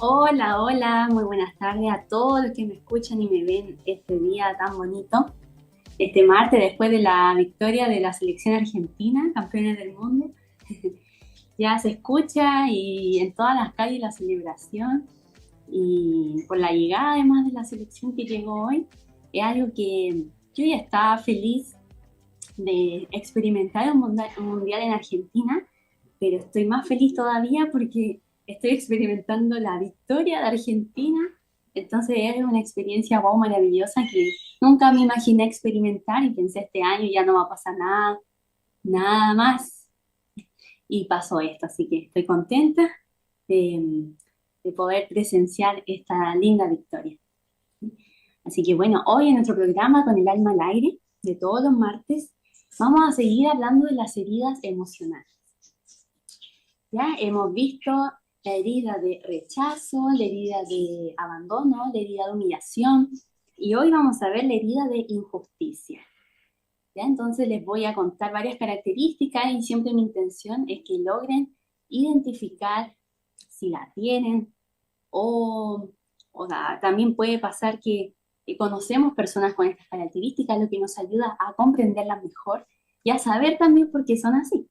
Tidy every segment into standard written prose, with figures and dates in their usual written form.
Hola, hola, muy buenas tardes a todos los que me escuchan y me ven este día tan bonito, este martes después de la victoria de la selección argentina, campeones del mundo. Ya se escucha y en todas las calles la celebración y por la llegada además de la selección que llegó hoy, es algo que yo ya estaba feliz de experimentar un mundial en Argentina, pero estoy más feliz todavía porque estoy experimentando la victoria de Argentina. Entonces es una experiencia wow, maravillosa que nunca me imaginé experimentar y pensé este año ya no va a pasar nada, nada más. Y pasó esto, así que estoy contenta de, de poder presenciar esta linda victoria. Así que bueno, hoy en nuestro programa con el alma al aire de todos los martes vamos a seguir hablando de las heridas emocionales. Ya hemos visto la herida de rechazo, la herida de abandono, la herida de humillación y hoy vamos a ver la herida de injusticia. ¿Ya? Entonces les voy a contar varias características y siempre mi intención es que logren identificar si la tienen o, también puede pasar que conocemos personas con estas características, lo que nos ayuda a comprenderlas mejor y a saber también por qué son así.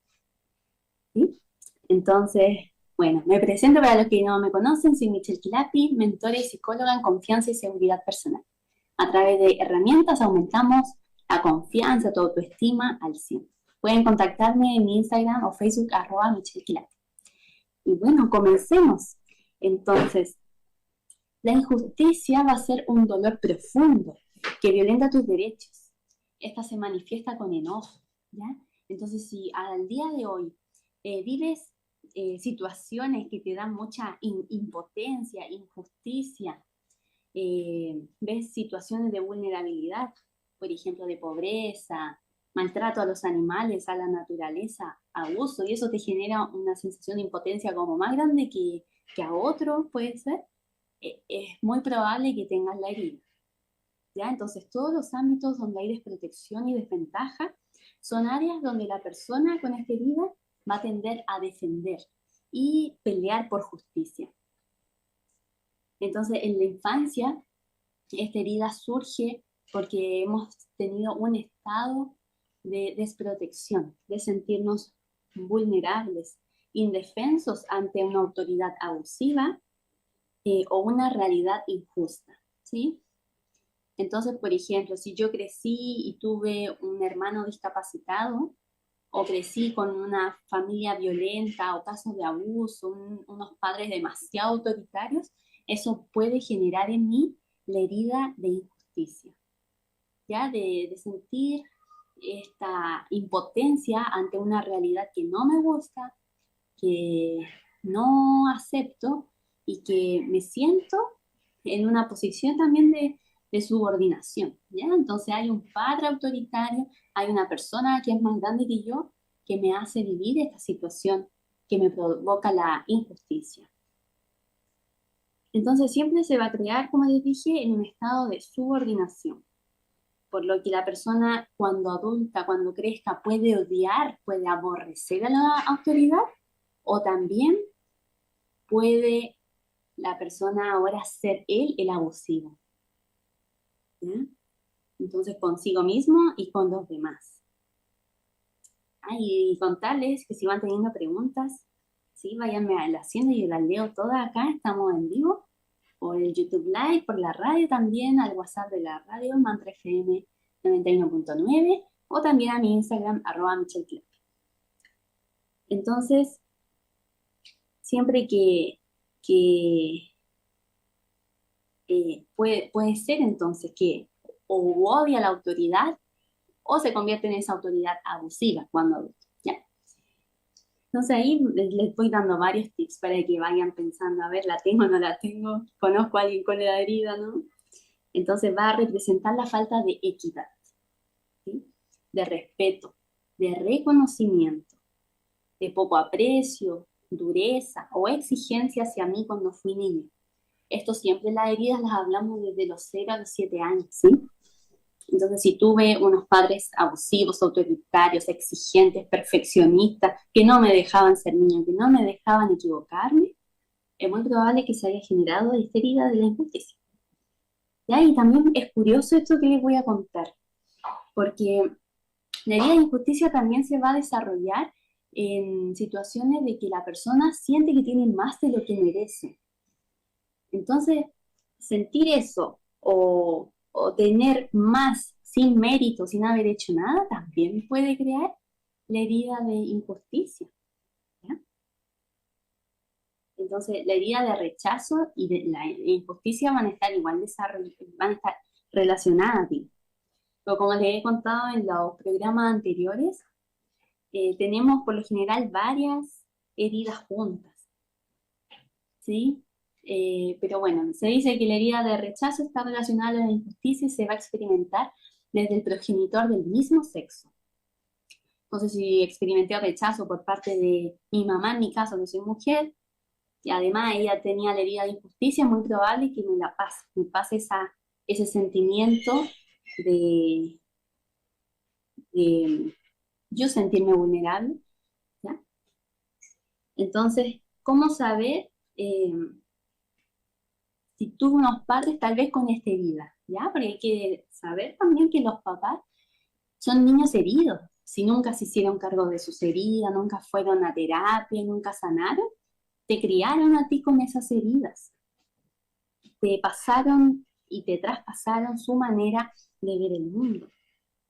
¿Sí? Entonces, bueno, me presento para los que no me conocen, soy Michelle Quilapi, mentora y psicóloga en confianza y seguridad personal. A través de herramientas aumentamos la confianza, tu autoestima al 100. Pueden contactarme en mi Instagram o Facebook @Michelle Quilapi. Y bueno, comencemos. Entonces, la injusticia va a ser un dolor profundo que violenta tus derechos. Esta se manifiesta con enojo, ¿ya? Entonces, si al día de hoy vives situaciones que te dan mucha impotencia, injusticia, ves situaciones de vulnerabilidad, por ejemplo, de pobreza, maltrato a los animales, a la naturaleza, abuso, y eso te genera una sensación de impotencia como más grande que a otro, puede ser, es muy probable que tengas la herida. ¿Ya? Entonces, todos los ámbitos donde hay desprotección y desventaja son áreas donde la persona con esta herida va a tender a defender y pelear por justicia. Entonces, en la infancia, esta herida surge porque hemos tenido un estado de desprotección, de sentirnos vulnerables, indefensos ante una autoridad abusiva o una realidad injusta, ¿sí? Entonces, por ejemplo, si yo crecí y tuve un hermano discapacitado, o crecí con una familia violenta o casos de abuso, unos padres demasiado autoritarios, eso puede generar en mí la herida de injusticia, ¿ya? De sentir esta impotencia ante una realidad que no me gusta, que no acepto y que me siento en una posición también de subordinación, ¿ya? Entonces hay un padre autoritario, hay una persona que es más grande que yo, que me hace vivir esta situación que me provoca la injusticia. Entonces siempre se va a crear, como les dije, en un estado de subordinación, por lo que la persona cuando adulta, cuando crezca, puede odiar, puede aborrecer a la autoridad, o también puede la persona ahora ser él el abusivo, ¿ya? Entonces consigo mismo y con los demás. Y contarles que si van teniendo preguntas, sí, váyanme haciendo y yo las leo todas acá, estamos en vivo, por el YouTube Live, por la radio también, al WhatsApp de la radio, Mantra FM 91.9, o también a mi Instagram, @MichelleClub. Entonces, siempre que puede ser entonces que o odia la autoridad o se convierte en esa autoridad abusiva cuando adulto, ¿ya? Entonces ahí les voy dando varios tips para que vayan pensando, a ver, ¿la tengo o no la tengo? ¿Conozco a alguien con la herida, no? Entonces va a representar la falta de equidad, ¿sí? De respeto, de reconocimiento, de poco aprecio, dureza o exigencia hacia mí cuando fui niño. Esto siempre las heridas las hablamos desde los 0 a los 7 años, ¿sí? Entonces, si tuve unos padres abusivos, autoritarios, exigentes, perfeccionistas, que no me dejaban ser niño, que no me dejaban equivocarme, es muy probable que se haya generado esta herida de la injusticia. ¿Ya? Y también es curioso esto que les voy a contar, porque la herida de injusticia también se va a desarrollar en situaciones de que la persona siente que tiene más de lo que merece. Entonces, sentir eso o tener más sin mérito, sin haber hecho nada, también puede crear la herida de injusticia. ¿Ya? Entonces, la herida de rechazo y de la injusticia van a estar igual van a estar relacionadas. Pero como les he contado en los programas anteriores, tenemos por lo general varias heridas juntas, ¿sí? Pero bueno, se dice que la herida de rechazo está relacionada a la injusticia y se va a experimentar desde el progenitor del mismo sexo. Entonces, si experimenté rechazo por parte de mi mamá, en mi caso, que soy mujer, y además ella tenía la herida de injusticia, es muy probable que me pase ese sentimiento de, de yo sentirme vulnerable, ¿ya? Entonces, ¿cómo saber si tuve unos padres tal vez con esta herida? ¿Ya? Porque hay que saber también que los papás son niños heridos. Si nunca se hicieron cargo de sus heridas, nunca fueron a terapia, nunca sanaron, te criaron a ti con esas heridas. Te pasaron y te traspasaron su manera de ver el mundo.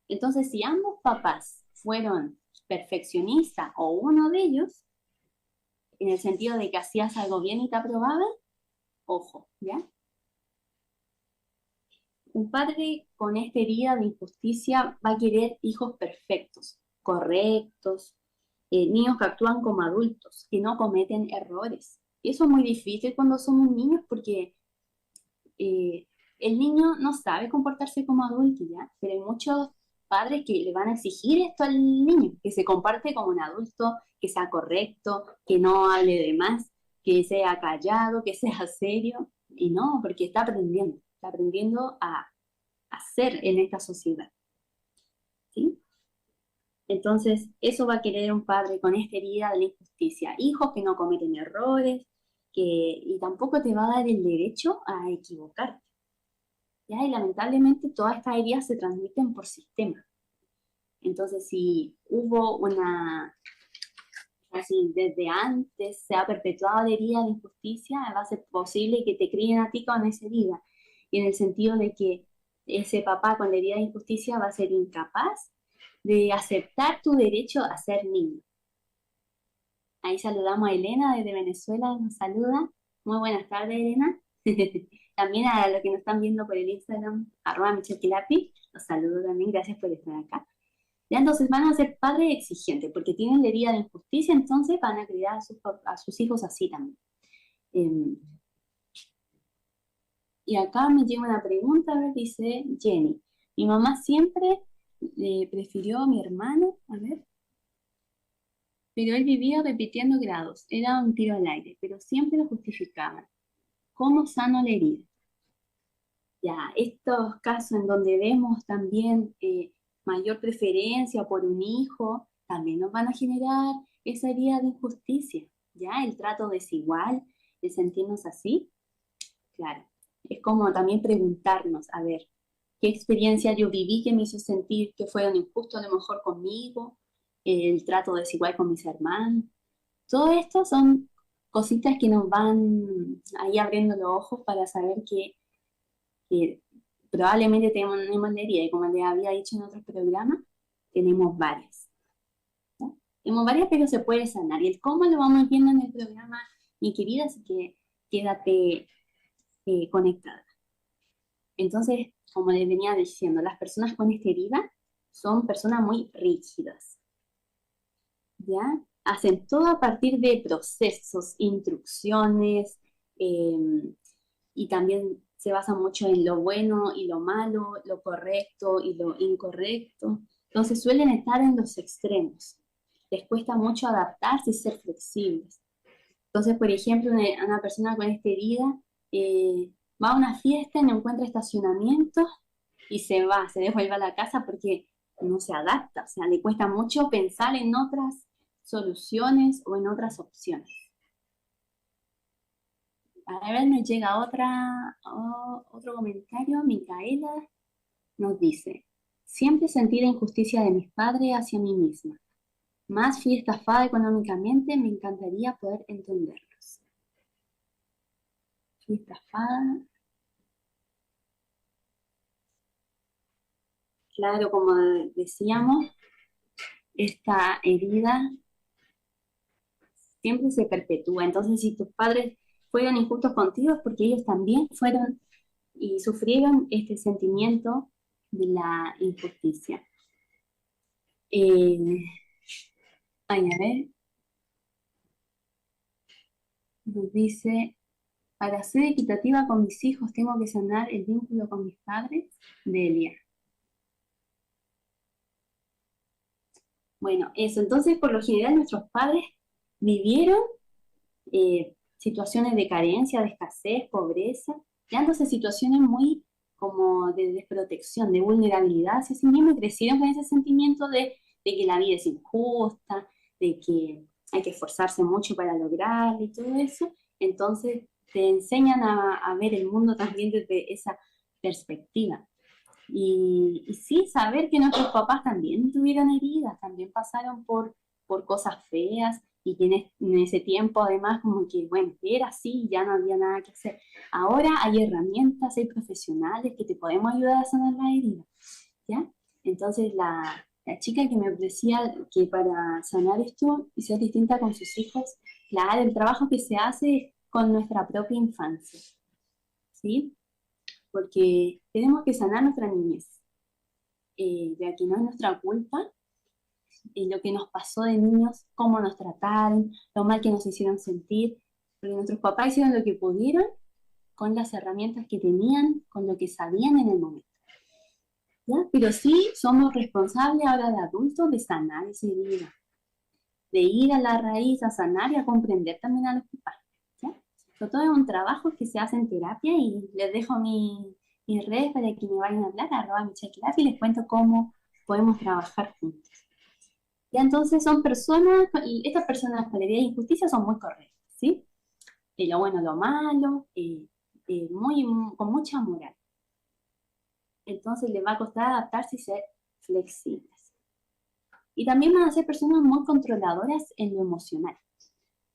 Entonces, si ambos papás fueron perfeccionistas o uno de ellos, en el sentido de que hacías algo bien y te aprobaban, ojo, ¿ya? Un padre con esta herida de injusticia va a querer hijos perfectos, correctos, niños que actúan como adultos, que no cometen errores. Y eso es muy difícil cuando somos niños porque eh, el niño no sabe comportarse como adulto, ¿ya? Pero hay muchos padres que le van a exigir esto al niño, que se comparte como un adulto, que sea correcto, que no hable de más, que sea callado, que sea serio. Y no, porque está aprendiendo a ser en esta sociedad, ¿sí? Entonces, eso va a querer un padre con esta herida de la injusticia. Hijos que no cometen errores, y tampoco te va a dar el derecho a equivocarte. ¿Ya? Y lamentablemente todas estas heridas se transmiten por sistema. Entonces, si hubo así desde antes se ha perpetuado la herida de injusticia, va a ser posible que te críen a ti con esa herida. Y en el sentido de que ese papá con la herida de injusticia va a ser incapaz de aceptar tu derecho a ser niño. Ahí saludamos a Elena desde Venezuela, nos saluda. Muy buenas tardes, Elena. También a los que nos están viendo por el Instagram, @michelquilapi, los saludo también, gracias por estar acá. Ya entonces van a ser padres exigentes, porque tienen la herida de injusticia, entonces van a criar a sus hijos así también. Eh, y acá me llega una pregunta, a ver, dice Jenny. Mi mamá siempre prefirió a mi hermano, a ver, pero él vivía repitiendo grados, era un tiro al aire, pero siempre lo justificaban. ¿Cómo sano la herida? Ya, estos casos en donde vemos también mayor preferencia por un hijo, también nos van a generar esa herida de injusticia, ¿ya? El trato desigual, el sentirnos así, claro. Es como también preguntarnos, a ver, ¿qué experiencia yo viví que me hizo sentir que fueron injustos a lo mejor conmigo? El trato desigual con mis hermanos. Todo esto son cositas que nos van ahí abriendo los ojos para saber que probablemente tenemos la herida, y como les había dicho en otros programas, tenemos varias. ¿No? Tenemos varias, pero se puede sanar. Y el cómo lo vamos viendo en el programa, mi querida, así que quédate conectada. Entonces, como les venía diciendo, las personas con esta herida son personas muy rígidas, ¿ya? Hacen todo a partir de procesos, instrucciones, y también se basa mucho en lo bueno y lo malo, lo correcto y lo incorrecto. Entonces suelen estar en los extremos. Les cuesta mucho adaptarse y ser flexibles. Entonces, por ejemplo, una persona con esta herida va a una fiesta y no encuentra estacionamiento y se devuelve a la casa porque no se adapta. O sea, le cuesta mucho pensar en otras soluciones o en otras opciones. A ver, nos llega otro comentario. Micaela nos dice, siempre sentí la injusticia de mis padres hacia mí misma. Más fui estafada económicamente, me encantaría poder entenderlos. Fui estafada, claro, como decíamos, esta herida siempre se perpetúa. Entonces, si tus padres fueron injustos contigo, es porque ellos también fueron y sufrieron este sentimiento de la injusticia. Eh, ay, a ver, nos dice, para ser equitativa con mis hijos tengo que sanar el vínculo con mis padres, Delia. Bueno, eso, entonces por lo general nuestros padres vivieron situaciones de carencia, de escasez, pobreza, dándose situaciones muy como de desprotección, de vulnerabilidad hacia sí mismos y crecieron con ese sentimiento de que la vida es injusta, de que hay que esforzarse mucho para lograrlo y todo eso. Entonces te enseñan a ver el mundo también desde esa perspectiva. Y sí, saber que nuestros papás también tuvieron heridas, también pasaron por cosas feas y que en ese tiempo además como que, bueno, era así, ya no había nada que hacer. Ahora hay herramientas, hay profesionales que te podemos ayudar a sanar la herida, ¿ya? Entonces la chica que me decía que para sanar esto y ser distinta con sus hijos, claro, el trabajo que se hace es con nuestra propia infancia, ¿sí? Porque tenemos que sanar nuestra niñez, ya que no es nuestra culpa lo que nos pasó de niños, cómo nos trataron, lo mal que nos hicieron sentir, porque nuestros papás hicieron lo que pudieron con las herramientas que tenían, con lo que sabían en el momento. ¿Ya? Pero sí somos responsables ahora de adultos de sanar esa herida, de ir a la raíz, a sanar y a comprender también a los papás. ¿Ya? Pero todo es un trabajo que se hace en terapia y les dejo mis redes para que me vayan a hablar, @michelle y les cuento cómo podemos trabajar juntos. Ya entonces son personas, y estas personas con herida de injusticia son muy correctas, ¿sí? Lo bueno, lo malo, con mucha moral. Entonces les va a costar adaptarse y ser flexibles. Y también van a ser personas muy controladoras en lo emocional,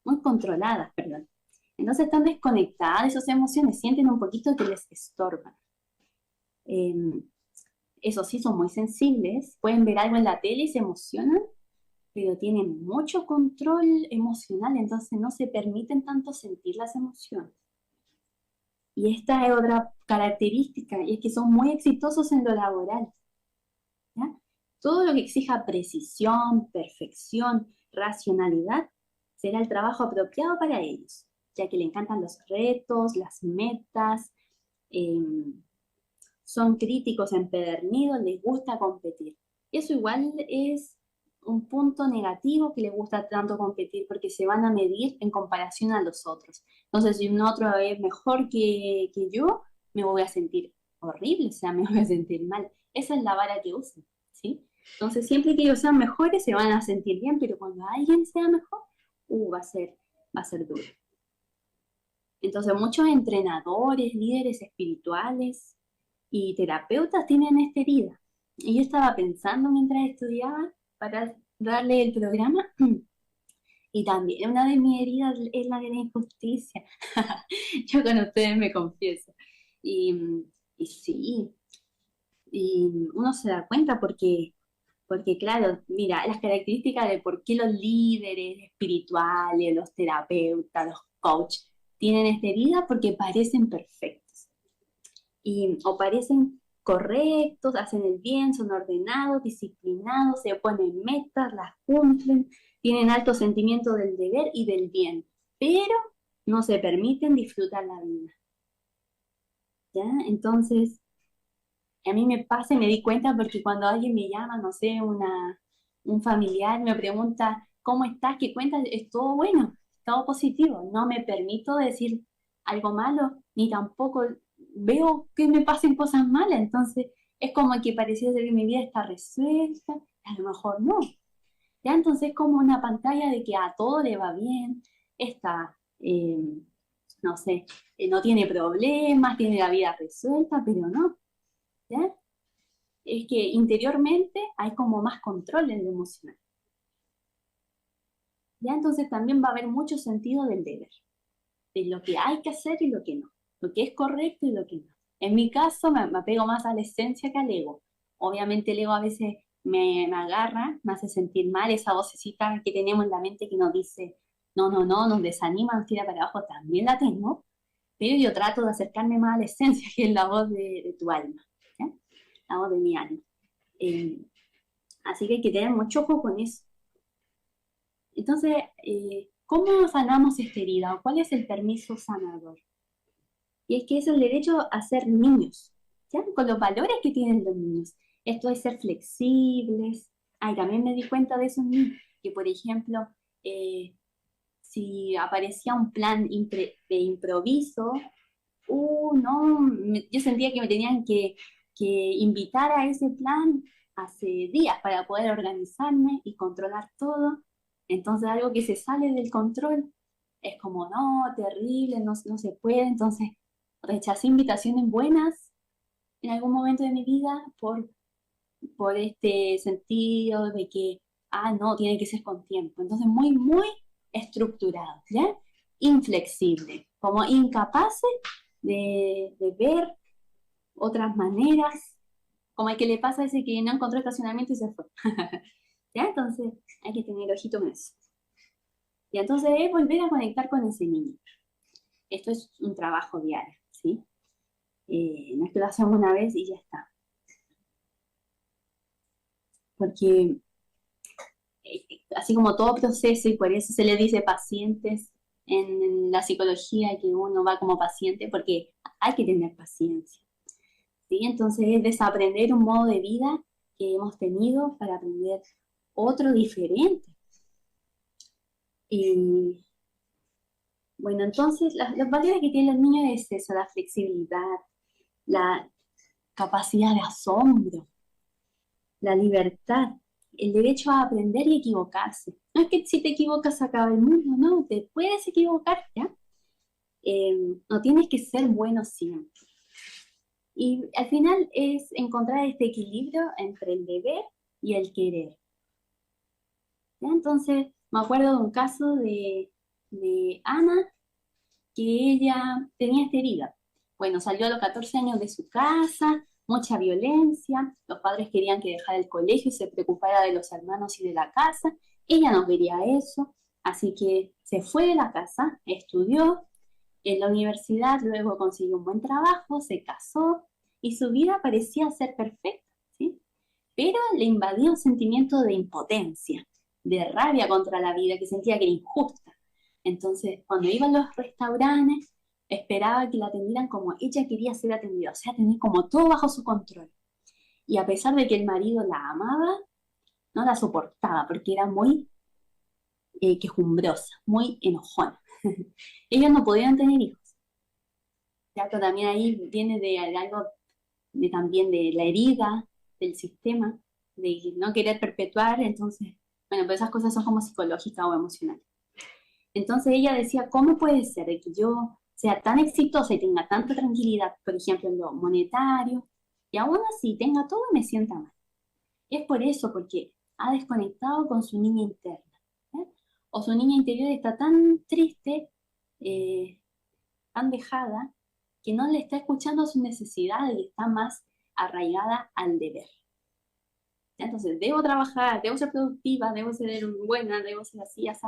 muy controladas, perdón. Entonces están desconectadas de sus emociones, sienten un poquito que les estorban. Eh, Eso sí, son muy sensibles, pueden ver algo en la tele y se emocionan, pero tienen mucho control emocional, entonces no se permiten tanto sentir las emociones. Y esta es otra característica, y es que son muy exitosos en lo laboral. ¿Ya? Todo lo que exija precisión, perfección, racionalidad, será el trabajo apropiado para ellos, ya que le encantan los retos, las metas, eh, son críticos empedernidos, les gusta competir. Eso igual es un punto negativo que les gusta tanto competir porque se van a medir en comparación a los otros. Entonces, si un otro es mejor que yo, me voy a sentir horrible, o sea, me voy a sentir mal. Esa es la vara que usan, ¿sí? Entonces, siempre que ellos sean mejores, se van a sentir bien, pero cuando alguien sea mejor, va a ser duro. Entonces, muchos entrenadores, líderes espirituales, y terapeutas tienen esta herida. Y yo estaba pensando mientras estudiaba para darle el programa, y también una de mis heridas es la de la injusticia. Yo con ustedes me confieso. Y, y sí, y uno se da cuenta porque claro, mira, las características de por qué los líderes espirituales, los terapeutas, los coaches tienen esta herida, porque parecen perfectos o parecen correctos, hacen el bien, son ordenados, disciplinados, se ponen metas, las cumplen, tienen alto sentimiento del deber y del bien, pero no se permiten disfrutar la vida. ¿Ya? Entonces, a mí me pasa y me di cuenta porque cuando alguien me llama, no sé, un familiar me pregunta, ¿cómo estás? ¿Qué cuentas? Es todo bueno, todo positivo. No me permito decir algo malo, ni tampoco veo que me pasen cosas malas. Entonces, es como que pareciera ser que mi vida está resuelta, a lo mejor no. Ya entonces es como una pantalla de que a todo le va bien, está no sé, no tiene problemas, tiene la vida resuelta, pero no, ¿ya? Es que interiormente hay como más control en lo emocional, ¿ya? Entonces también va a haber mucho sentido del deber, de lo que hay que hacer y lo que no, lo que es correcto y lo que no. En mi caso me apego más a la esencia que al ego. Obviamente el ego a veces me agarra, me hace sentir mal, esa vocecita que tenemos en la mente que nos dice, no, no, no, nos desanima, nos tira para abajo, también la tengo, pero yo trato de acercarme más a la esencia, que es la voz de tu alma, ¿ya? La voz de mi alma. Eh, Así que hay que tener mucho ojo con eso. Entonces, ¿cómo sanamos esta herida? ¿O cuál es el permiso sanador? Y es que es el derecho a ser niños, ¿ya? Con los valores que tienen los niños. Esto es ser flexibles. Ay, también me di cuenta de eso en mí, que por ejemplo, eh, si aparecía un plan de improviso, no, yo sentía que me tenían que invitar a ese plan hace días para poder organizarme y controlar todo. Entonces algo que se sale del control es como, no, terrible, no, no se puede. Entonces rechacé invitaciones buenas en algún momento de mi vida por este sentido de que, no, tiene que ser con tiempo. Entonces muy, muy estructurado, ¿ya? Inflexible, como incapaces de ver otras maneras, como el que le pasa a ese que no encontró estacionamiento y se fue. ¿Ya? Entonces hay que tener ojito con eso. Y entonces es volver a conectar con ese niño. Esto es un trabajo diario, ¿sí? No es que lo hacemos una vez y ya está. Porque así como todo proceso, y por eso se le dice pacientes en la psicología, que uno va como paciente, porque hay que tener paciencia. ¿Sí? Entonces es desaprender un modo de vida que hemos tenido para aprender otro diferente. Y bueno, entonces los valores que tienen los niños es eso, la flexibilidad, la capacidad de asombro, la libertad, el derecho a aprender y equivocarse. No es que si te equivocas se acaba el mundo, no, te puedes equivocar, ¿ya? No tienes que ser bueno siempre. Y al final es encontrar este equilibrio entre el deber y el querer. ¿Ya? Entonces, me acuerdo de un caso de Ana, que ella tenía esta herida. Bueno, salió a los 14 años de su casa, mucha violencia, los padres querían que dejara el colegio y se preocupara de los hermanos y de la casa. Ella no quería eso, así que se fue de la casa, estudió en la universidad, luego consiguió un buen trabajo, se casó y su vida parecía ser perfecta, ¿sí? Pero le invadía un sentimiento de impotencia, de rabia contra la vida, que sentía que era injusta. Entonces, cuando iba a los restaurantes, esperaba que la atendieran como ella quería ser atendida, o sea, tener como todo bajo su control. Y a pesar de que el marido la amaba, no la soportaba porque era muy quejumbrosa, muy enojona. Ellos no podían tener hijos. Ya que también ahí viene de algo de también de la herida del sistema, de no querer perpetuar, entonces, bueno, pues esas cosas son como psicológicas o emocionales. Entonces ella decía, ¿cómo puede ser que yo sea tan exitosa y tenga tanta tranquilidad, por ejemplo, en lo monetario, y aún así tenga todo y me sienta mal? Y es por eso, porque ha desconectado con su niña interna, ¿eh? O su niña interior está tan triste, eh, tan dejada, que no le está escuchando sus necesidades y está más arraigada al deber. ¿Ya? Entonces, debo trabajar, debo ser productiva, debo ser buena, debo ser así, así,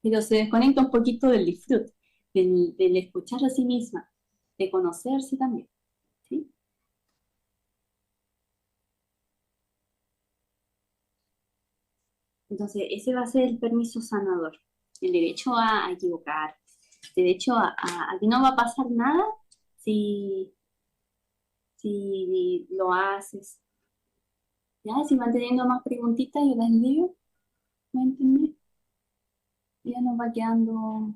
pero se desconecta un poquito del disfrute, del escuchar a sí misma, de conocerse también, ¿sí? Entonces, ese va a ser el permiso sanador, el derecho a equivocar, el derecho a que no va a pasar nada si, si lo haces. Ya, si van teniendo más preguntitas, yo las leo, cuéntenme, ya nos va quedando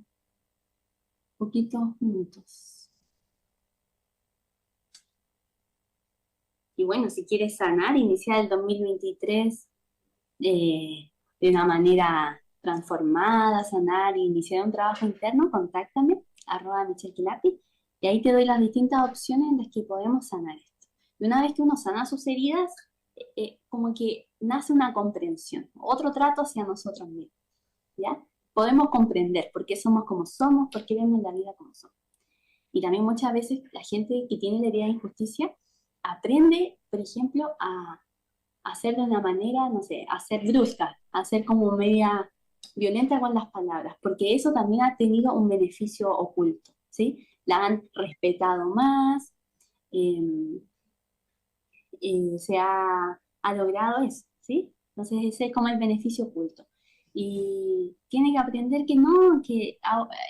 poquitos minutos. Y bueno, si quieres sanar, iniciar el 2023 de una manera transformada, sanar e iniciar un trabajo interno, contáctame @michellequilapi, y ahí te doy las distintas opciones en las que podemos sanar esto. Y una vez que uno sana sus heridas, como que nace una comprensión, otro trato hacia nosotros mismos, ¿ya? Podemos comprender por qué somos como somos, por qué vemos la vida como somos. Y también muchas veces la gente que tiene la herida de injusticia aprende, por ejemplo, a hacer de una manera, no sé, a ser brusca, a ser como media violenta con las palabras, porque eso también ha tenido un beneficio oculto, ¿sí? La han respetado más, eh, ha logrado eso, ¿sí? Entonces ese es como el beneficio oculto. Y tiene que aprender que no, que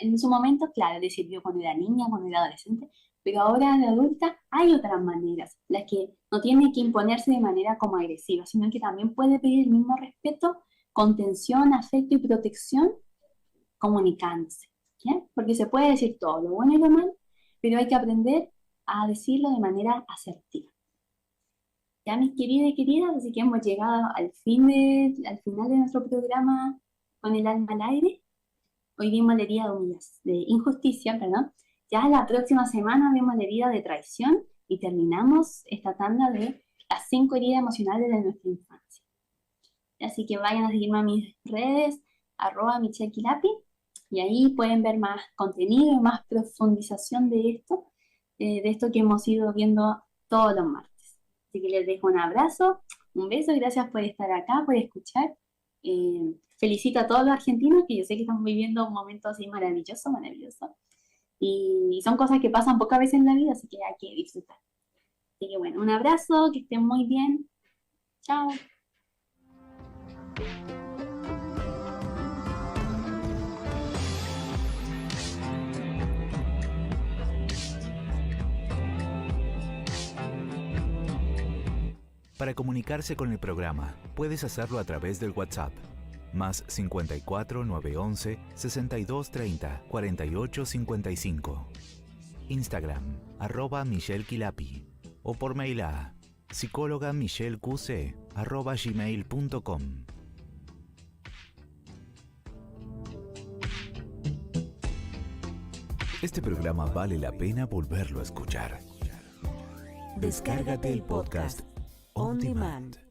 en su momento, claro, le sirvió cuando era niña, cuando era adolescente, pero ahora de adulta hay otras maneras, las que no tiene que imponerse de manera como agresiva, sino que también puede pedir el mismo respeto, contención, afecto y protección comunicándose, ¿ya? Porque se puede decir todo, lo bueno y lo malo, pero hay que aprender a decirlo de manera asertiva. Ya, mis queridas y queridas, así que hemos llegado al final de nuestro programa con el alma al aire. Hoy vimos la herida de injusticia, perdón. Ya la próxima semana vemos la herida de traición y terminamos esta tanda de las 5 heridas emocionales de nuestra infancia. Así que vayan a seguirme a mis redes, @michellequilapi, y ahí pueden ver más contenido y más profundización de esto que hemos ido viendo todos los martes. Así que les dejo un abrazo, un beso, y gracias por estar acá, por escuchar. Felicito a todos los argentinos, que yo sé que están viviendo un momento así maravilloso, maravilloso. Y son cosas que pasan pocas veces en la vida, así que hay que disfrutar. Así que bueno, un abrazo, que estén muy bien. Chao. Para comunicarse con el programa, puedes hacerlo a través del WhatsApp, más 54 911 62 30 48 55. Instagram, @michellequilapi, o por mail a psicólogamichelleqc@gmail.com. Este programa vale la pena volverlo a escuchar. Descárgate el podcast On Demand.